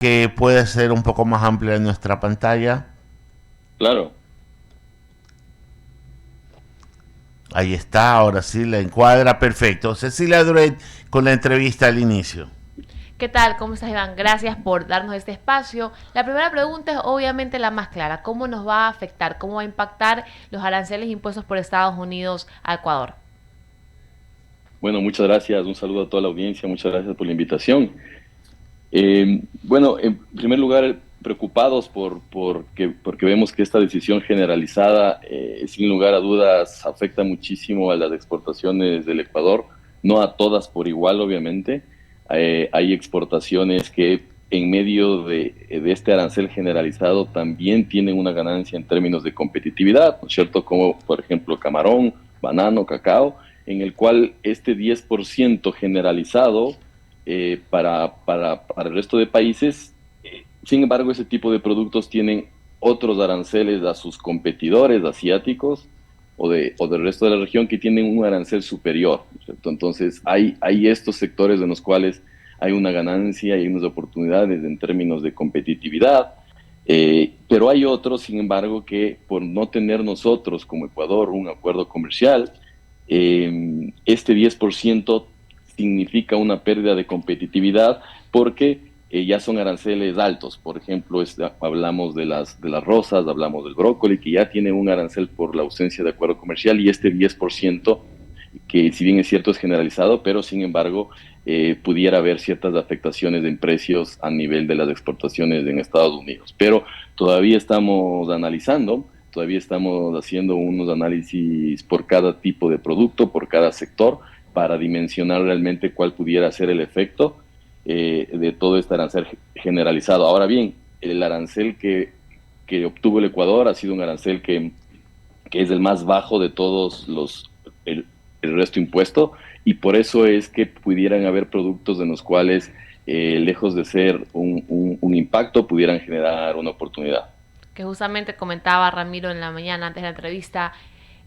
que puede ser un poco más amplia en nuestra pantalla. Claro. Ahí está, ahora sí la encuadra, perfecto. Cecilia Duret con la entrevista al inicio. ¿Qué tal? ¿Cómo estás, Iván? Gracias por darnos este espacio. La primera pregunta es obviamente la más clara. ¿Cómo nos va a afectar? ¿Cómo va a impactar los aranceles impuestos por Estados Unidos a Ecuador? Bueno, muchas gracias. Un saludo a toda la audiencia. Muchas gracias por la invitación. Bueno, en primer lugar, preocupados porque vemos que esta decisión generalizada, sin lugar a dudas, afecta muchísimo a las exportaciones del Ecuador, no a todas por igual, obviamente. Hay exportaciones que en medio de este arancel generalizado también tienen una ganancia en términos de competitividad, ¿no es cierto? Como por ejemplo camarón, banano, cacao, en el cual este 10% generalizado para el resto de países. Sin embargo, ese tipo de productos tienen otros aranceles a sus competidores asiáticos o del resto de la región que tienen un arancel superior, ¿cierto? Entonces, hay estos sectores en los cuales hay una ganancia y unas oportunidades en términos de competitividad, pero hay otros, sin embargo, que por no tener nosotros como Ecuador un acuerdo comercial, este 10% significa una pérdida de competitividad porque ya son aranceles altos. Por ejemplo, hablamos de las rosas, hablamos del brócoli, que ya tiene un arancel por la ausencia de acuerdo comercial, y este 10%, que si bien es cierto es generalizado, pero sin embargo pudiera haber ciertas afectaciones en precios a nivel de las exportaciones en Estados Unidos. Pero todavía estamos analizando. Todavía estamos haciendo unos análisis por cada tipo de producto, por cada sector, para dimensionar realmente cuál pudiera ser el efecto de todo este arancel generalizado. Ahora bien, el arancel que obtuvo el Ecuador ha sido un arancel que es el más bajo de todos el resto impuesto, y por eso es que pudieran haber productos en los cuales, lejos de ser un impacto, pudieran generar una oportunidad. Que justamente comentaba Ramiro en la mañana antes de la entrevista,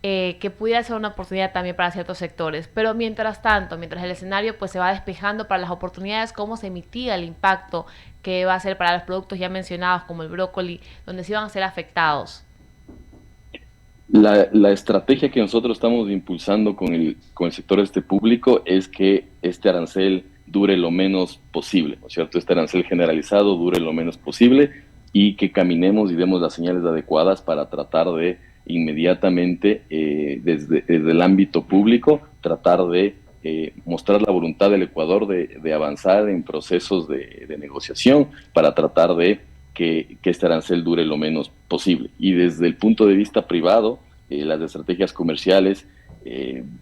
que pudiera ser una oportunidad también para ciertos sectores. Pero mientras tanto, mientras el escenario pues se va despejando para las oportunidades, ¿cómo se mitiga el impacto que va a ser para los productos ya mencionados como el brócoli, donde sí van a ser afectados? La estrategia que nosotros estamos impulsando con el sector público es que este arancel dure lo menos posible, ¿no es cierto? Este arancel generalizado dure lo menos posible, y que caminemos y demos las señales adecuadas para tratar de inmediatamente, desde el ámbito público, tratar de mostrar la voluntad del Ecuador de avanzar en procesos de negociación para tratar de que este arancel dure lo menos posible. Y desde el punto de vista privado, las estrategias comerciales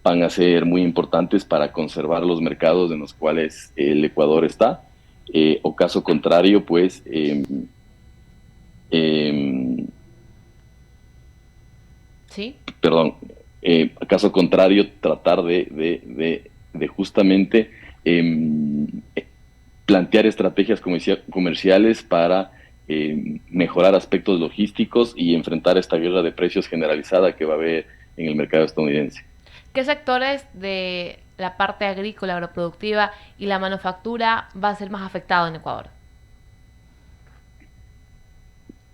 van a ser muy importantes para conservar los mercados en los cuales el Ecuador está, o caso contrario, pues, ¿Sí? perdón, caso contrario, tratar de justamente plantear estrategias comerciales para mejorar aspectos logísticos y enfrentar esta guerra de precios generalizada que va a haber en el mercado estadounidense. ¿Qué sectores de la parte agrícola, agroproductiva y la manufactura va a ser más afectado en Ecuador?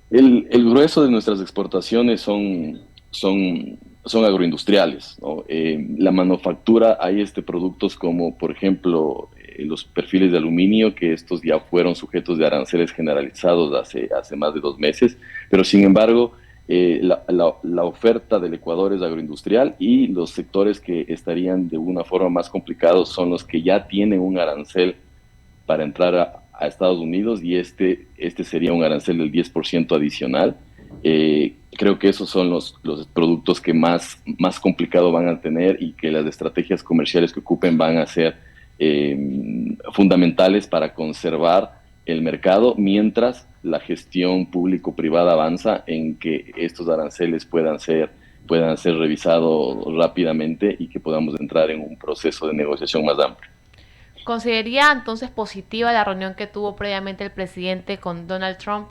El grueso de nuestras exportaciones son agroindustriales, ¿no? La manufactura, hay productos como, por ejemplo, los perfiles de aluminio, que estos ya fueron sujetos de aranceles generalizados hace más de 2 meses, pero sin embargo, la oferta del Ecuador es agroindustrial, y los sectores que estarían de una forma más complicados son los que ya tienen un arancel para entrar a Estados Unidos, y este sería un arancel del 10% adicional. Creo que esos son los productos que más complicado van a tener, y que las estrategias comerciales que ocupen van a ser fundamentales para conservar el mercado, mientras la gestión público-privada avanza en que estos aranceles puedan ser revisados rápidamente, y que podamos entrar en un proceso de negociación más amplio. ¿Consideraría entonces positiva la reunión que tuvo previamente el presidente con Donald Trump?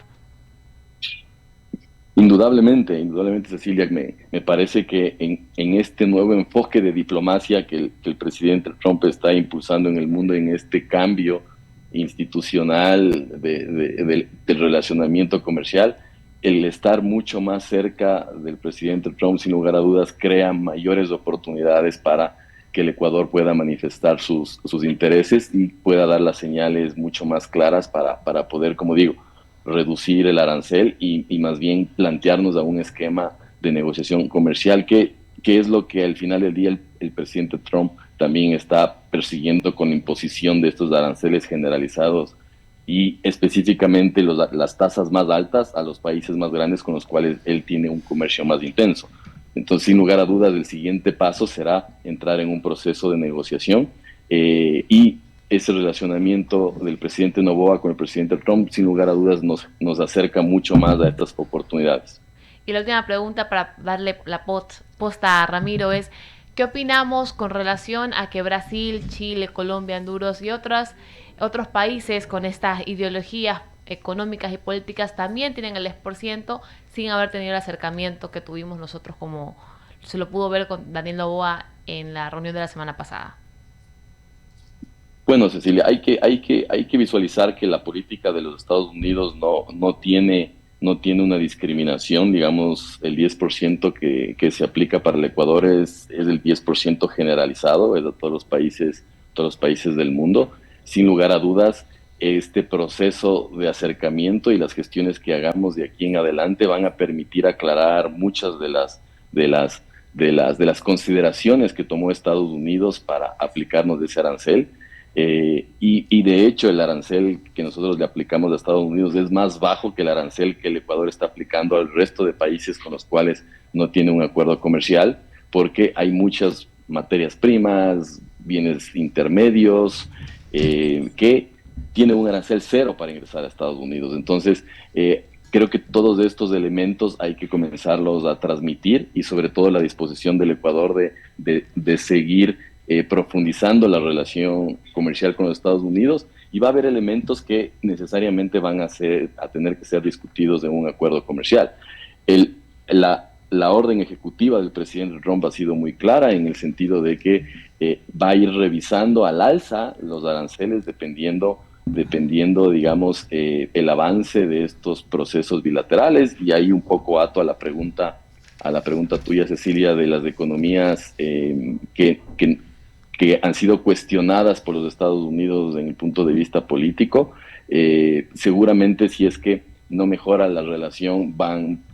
Indudablemente, indudablemente, Cecilia, me parece que en este nuevo enfoque de diplomacia que el presidente Trump está impulsando en el mundo, en este cambio institucional del relacionamiento comercial, el estar mucho más cerca del presidente Trump, sin lugar a dudas, crea mayores oportunidades para que el Ecuador pueda manifestar sus intereses y pueda dar las señales mucho más claras para poder, como digo, reducir el arancel y más bien plantearnos a un esquema de negociación comercial que es lo que al final del día el presidente Trump también está persiguiendo con la imposición de estos aranceles generalizados y específicamente las tasas más altas a los países más grandes con los cuales él tiene un comercio más intenso. Entonces, sin lugar a dudas, el siguiente paso será entrar en un proceso de negociación y ese relacionamiento del presidente Noboa con el presidente Trump, sin lugar a dudas, nos acerca mucho más a estas oportunidades. Y la última pregunta para darle la posta a Ramiro es, ¿qué opinamos con relación a que Brasil, Chile, Colombia, Honduras y otros países con estas ideologías económicas y políticas también tienen el 10% sin haber tenido el acercamiento que tuvimos nosotros, como se lo pudo ver con Daniel Noboa en la reunión de la semana pasada? Bueno, Cecilia, hay que visualizar que la política de los Estados Unidos no tiene una discriminación. Digamos, el 10% que se aplica para el Ecuador es el 10% generalizado, es de todos los países del mundo. Sin lugar a dudas, este proceso de acercamiento y las gestiones que hagamos de aquí en adelante van a permitir aclarar muchas de las consideraciones que tomó Estados Unidos para aplicarnos ese arancel. Y de hecho el arancel que nosotros le aplicamos a Estados Unidos es más bajo que el arancel que el Ecuador está aplicando al resto de países con los cuales no tiene un acuerdo comercial, porque hay muchas materias primas, bienes intermedios, que tienen un arancel cero para ingresar a Estados Unidos. Entonces, creo que todos estos elementos hay que comenzarlos a transmitir y sobre todo la disposición del Ecuador de seguir profundizando la relación comercial con los Estados Unidos, y va a haber elementos que necesariamente van a tener que ser discutidos en un acuerdo comercial. La orden ejecutiva del presidente Trump ha sido muy clara en el sentido de que va a ir revisando al alza los aranceles dependiendo, digamos, el avance de estos procesos bilaterales, y ahí un poco ato a la pregunta tuya, Cecilia, de las economías que han sido cuestionadas por los Estados Unidos en el punto de vista político. Seguramente si es que no mejora la relación,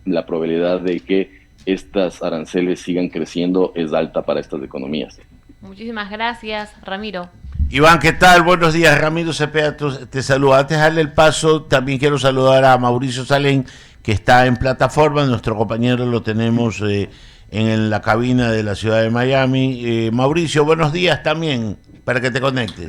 la probabilidad de que estas aranceles sigan creciendo es alta para estas economías. Muchísimas gracias, Ramiro. Iván, ¿qué tal? Buenos días, Ramiro Cepeda te saluda. Antes de darle el paso, también quiero saludar a Mauricio Salén, que está en plataforma. Nuestro compañero lo tenemos en la cabina de la ciudad de Miami. Mauricio, buenos días también, para que te conectes.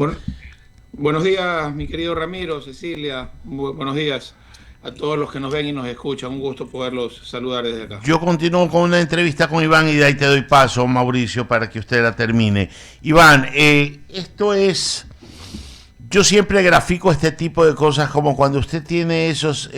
Buenos días, mi querido Ramiro, Cecilia, buenos días a todos los que nos ven y nos escuchan. Un gusto poderlos saludar desde acá. Yo continúo con una entrevista con Iván y de ahí te doy paso, Mauricio, para que usted la termine. Iván, esto es... Yo siempre grafico este tipo de cosas como cuando usted tiene esos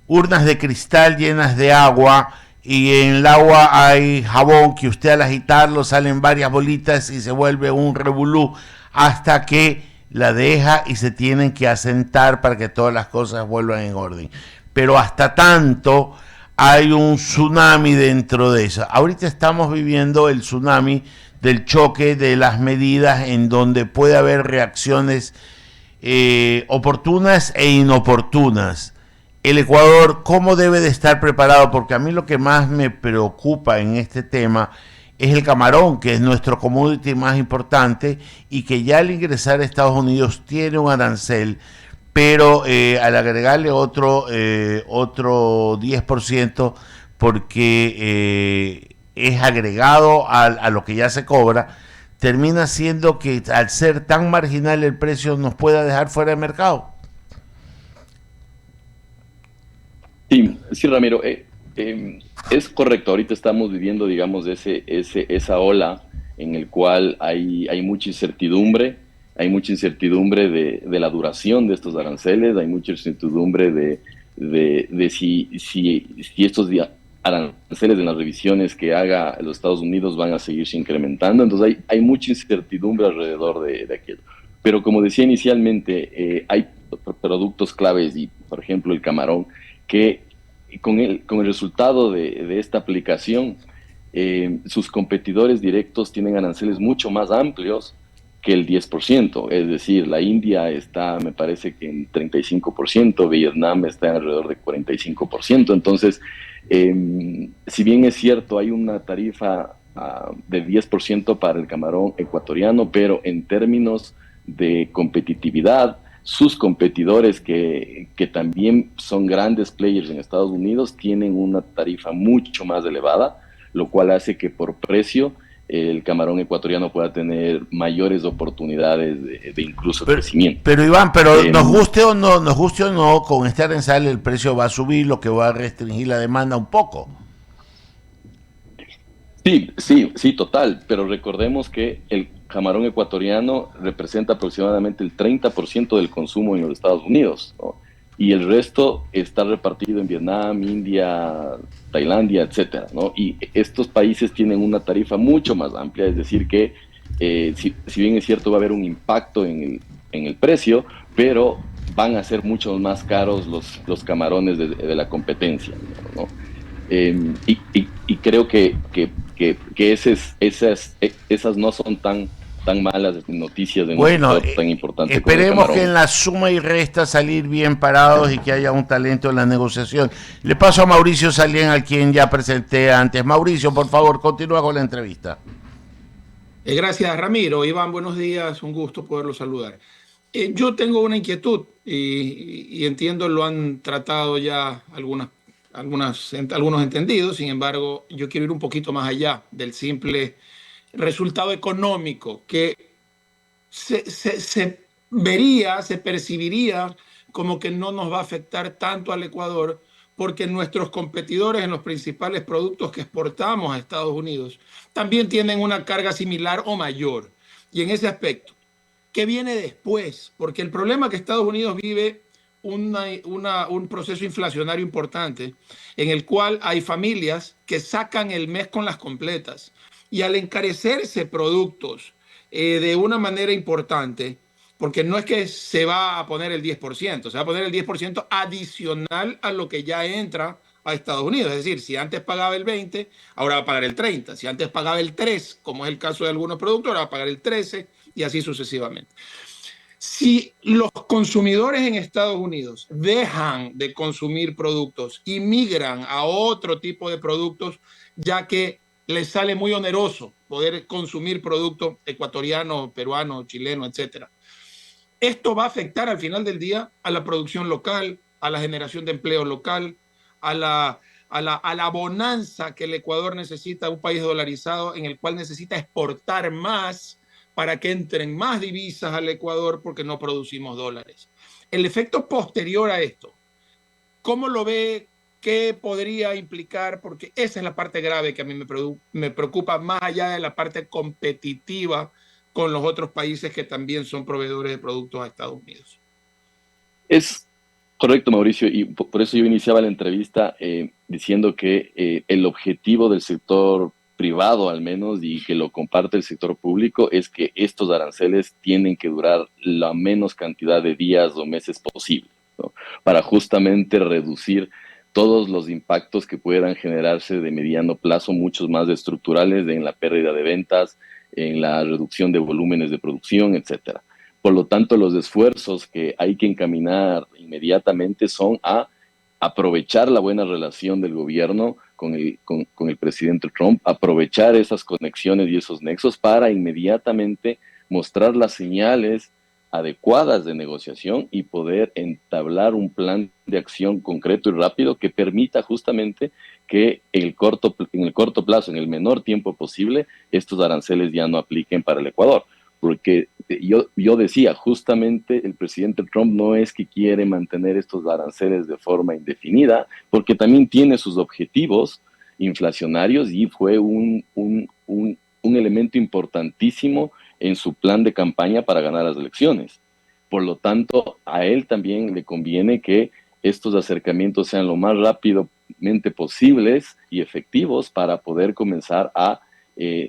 urnas de cristal llenas de agua, y en el agua hay jabón que usted al agitarlo salen varias bolitas y se vuelve un revolú hasta que la deja y se tienen que asentar para que todas las cosas vuelvan en orden. Pero hasta tanto hay un tsunami dentro de eso. Ahorita estamos viviendo el tsunami del choque de las medidas, en donde puede haber reacciones oportunas e inoportunas. El Ecuador, ¿cómo debe de estar preparado? Porque a mí lo que más me preocupa en este tema es el camarón, que es nuestro commodity más importante y que ya al ingresar a Estados Unidos tiene un arancel, pero al agregarle otro 10%, porque es agregado a lo que ya se cobra, termina siendo que al ser tan marginal el precio nos pueda dejar fuera de mercado. Sí, Ramiro, es correcto. Ahorita estamos viviendo, digamos, esa ola en el cual hay mucha incertidumbre. Hay mucha incertidumbre de la duración de estos aranceles, hay mucha incertidumbre de si estos aranceles en las revisiones que haga los Estados Unidos van a seguirse incrementando. Entonces hay mucha incertidumbre alrededor de aquello. Pero como decía inicialmente, hay productos claves y, por ejemplo, el camarón, que con el resultado de esta aplicación, sus competidores directos tienen aranceles mucho más amplios que el 10%. Es decir, la India está, me parece que en 35%, Vietnam está en alrededor de 45%. Entonces, si bien es cierto, hay una tarifa de 10% para el camarón ecuatoriano, pero en términos de competitividad, sus competidores que también son grandes players en Estados Unidos tienen una tarifa mucho más elevada, lo cual hace que por precio el camarón ecuatoriano pueda tener mayores oportunidades de incluso crecimiento. Pero Iván, nos guste o no, con este arancel el precio va a subir, lo que va a restringir la demanda un poco. Sí, total, pero recordemos que el camarón ecuatoriano representa aproximadamente el 30% del consumo en los Estados Unidos, ¿no? Y el resto está repartido en Vietnam, India, Tailandia, etcétera, ¿no? Y estos países tienen una tarifa mucho más amplia, es decir que si bien es cierto va a haber un impacto en el precio, pero van a ser mucho más caros los camarones de la competencia, ¿no? Y creo que esas no son tan malas noticias de un sector tan importante. Esperemos que en la suma y resta salir bien parados y que haya un talento en la negociación. Le paso a Mauricio Salien, al quien ya presenté antes. Mauricio, por favor, continúa con la entrevista. Gracias, Ramiro. Iván, buenos días, un gusto poderlo saludar. Yo tengo una inquietud y entiendo lo han tratado ya algunos entendidos. Sin embargo, yo quiero ir un poquito más allá del simple resultado económico que se percibiría como que no nos va a afectar tanto al Ecuador, porque nuestros competidores en los principales productos que exportamos a Estados Unidos también tienen una carga similar o mayor. Y en ese aspecto, ¿qué viene después? Porque el problema que Estados Unidos vive un proceso inflacionario importante en el cual hay familias que sacan el mes con las completas, y al encarecerse productos de una manera importante, porque no es que se va a poner el 10%, se va a poner el 10% adicional a lo que ya entra a Estados Unidos. Es decir, si antes pagaba el 20, ahora va a pagar el 30. Si antes pagaba el 3, como es el caso de algunos productos, ahora va a pagar el 13 y así sucesivamente. Si los consumidores en Estados Unidos dejan de consumir productos y migran a otro tipo de productos, ya que les sale muy oneroso poder consumir producto ecuatoriano, peruano, chileno, etcétera, esto va a afectar al final del día a la producción local, a la generación de empleo local, a la bonanza que el Ecuador necesita, un país dolarizado en el cual necesita exportar más para que entren más divisas al Ecuador porque no producimos dólares. El efecto posterior a esto, ¿cómo lo ve? ¿Qué podría implicar? Porque esa es la parte grave que a mí me preocupa, más allá de la parte competitiva con los otros países que también son proveedores de productos a Estados Unidos. Es correcto, Mauricio, y por eso yo iniciaba la entrevista diciendo que el objetivo del sector privado, al menos, y que lo comparte el sector público, es que estos aranceles tienen que durar la menos cantidad de días o meses posible, ¿no? Para justamente reducir todos los impactos que puedan generarse de mediano plazo, muchos más estructurales, en la pérdida de ventas, en la reducción de volúmenes de producción, etcétera. Por lo tanto, los esfuerzos que hay que encaminar inmediatamente son a aprovechar la buena relación del gobierno con el presidente Trump, aprovechar esas conexiones y esos nexos para inmediatamente mostrar las señales adecuadas de negociación y poder entablar un plan de acción concreto y rápido que permita justamente que en el corto plazo, en el menor tiempo posible, estos aranceles ya no apliquen para el Ecuador. Porque yo decía, justamente el presidente Trump no es que quiere mantener estos aranceles de forma indefinida, porque también tiene sus objetivos inflacionarios y fue un elemento importantísimo en su plan de campaña para ganar las elecciones. Por lo tanto, a él también le conviene que estos acercamientos sean lo más rápidamente posibles y efectivos para poder comenzar a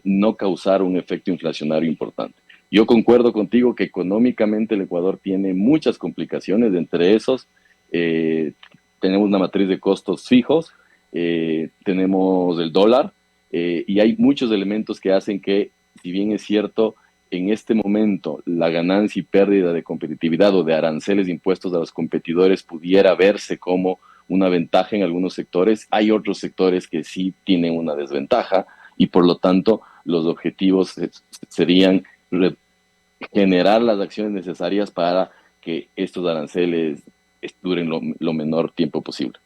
no causar un efecto inflacionario importante. Yo concuerdo contigo que económicamente el Ecuador tiene muchas complicaciones, entre esos tenemos una matriz de costos fijos, tenemos el dólar, y hay muchos elementos que hacen que, si bien es cierto, en este momento la ganancia y pérdida de competitividad o de aranceles impuestos a los competidores pudiera verse como una ventaja en algunos sectores, hay otros sectores que sí tienen una desventaja y por lo tanto los objetivos serían generar las acciones necesarias para que estos aranceles duren lo menor tiempo posible.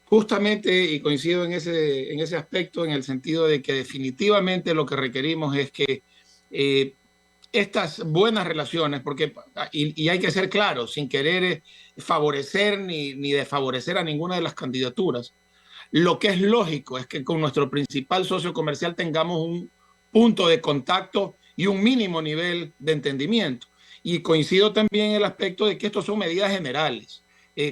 Justamente, y coincido en ese aspecto, en el sentido de que definitivamente lo que requerimos es que estas buenas relaciones, porque, y hay que ser claros, sin querer favorecer ni desfavorecer a ninguna de las candidaturas, lo que es lógico es que con nuestro principal socio comercial tengamos un punto de contacto y un mínimo nivel de entendimiento. Y coincido también en el aspecto de que estos son medidas generales.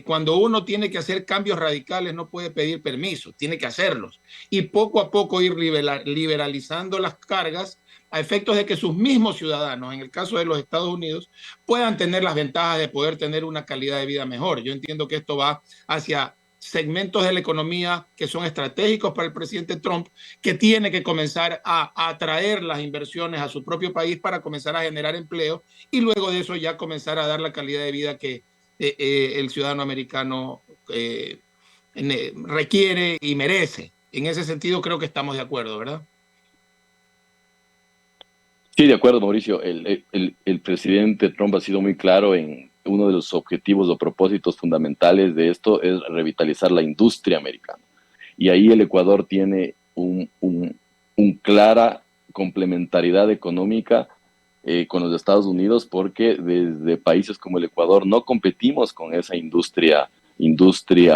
Cuando uno tiene que hacer cambios radicales no puede pedir permiso, tiene que hacerlos. Y poco a poco ir liberalizando las cargas a efectos de que sus mismos ciudadanos, en el caso de los Estados Unidos, puedan tener las ventajas de poder tener una calidad de vida mejor. Yo entiendo que esto va hacia segmentos de la economía que son estratégicos para el presidente Trump, que tiene que comenzar a atraer las inversiones a su propio país para comenzar a generar empleo y luego de eso ya comenzar a dar la calidad de vida que el ciudadano americano requiere y merece. En ese sentido creo que estamos de acuerdo, ¿verdad? Sí, de acuerdo, Mauricio. El presidente Trump ha sido muy claro en uno de los objetivos o propósitos fundamentales de esto es revitalizar la industria americana. Y ahí el Ecuador tiene un clara complementariedad económica con los Estados Unidos, porque desde países como el Ecuador no competimos con esa industria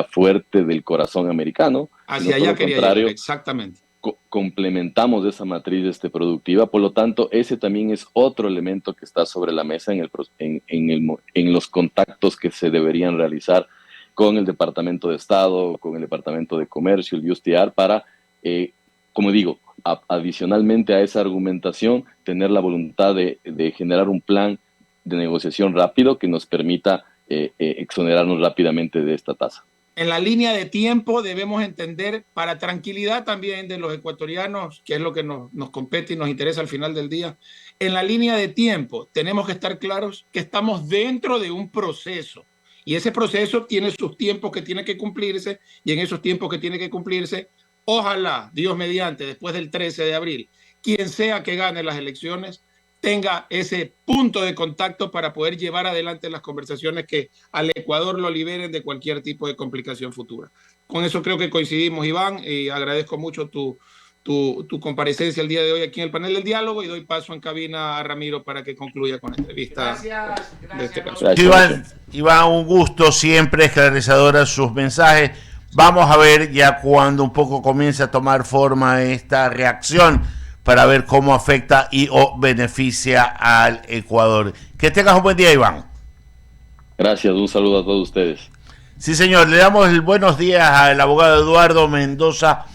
fuerte del corazón americano. Hacia allá quería llegar, exactamente. Complementamos esa matriz productiva, por lo tanto, ese también es otro elemento que está sobre la mesa en los contactos que se deberían realizar con el Departamento de Estado, con el Departamento de Comercio, el USTR, para, como digo, adicionalmente a esa argumentación, tener la voluntad de generar un plan de negociación rápido que nos permita exonerarnos rápidamente de esta tasa. En la línea de tiempo debemos entender, para tranquilidad también de los ecuatorianos, que es lo que nos compete y nos interesa al final del día, en la línea de tiempo tenemos que estar claros que estamos dentro de un proceso y ese proceso tiene sus tiempos que tiene que cumplirse y en esos tiempos que tiene que cumplirse, ojalá, Dios mediante, después del 13 de abril, quien sea que gane las elecciones, tenga ese punto de contacto para poder llevar adelante las conversaciones que al Ecuador lo liberen de cualquier tipo de complicación futura. Con eso creo que coincidimos, Iván, y agradezco mucho tu comparecencia el día de hoy aquí en el panel del diálogo y doy paso en cabina a Ramiro para que concluya con la entrevista. Gracias. Iván, un gusto, siempre esclarecedora sus mensajes. Vamos a ver ya cuando un poco comience a tomar forma esta reacción para ver cómo afecta y o beneficia al Ecuador. Que tengas un buen día, Iván. Gracias, un saludo a todos ustedes. Sí, señor, le damos el buenos días al abogado Eduardo Mendoza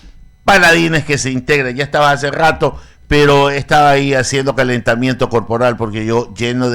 Paladines, que se integra. Ya estaba hace rato, pero estaba ahí haciendo calentamiento corporal porque yo lleno de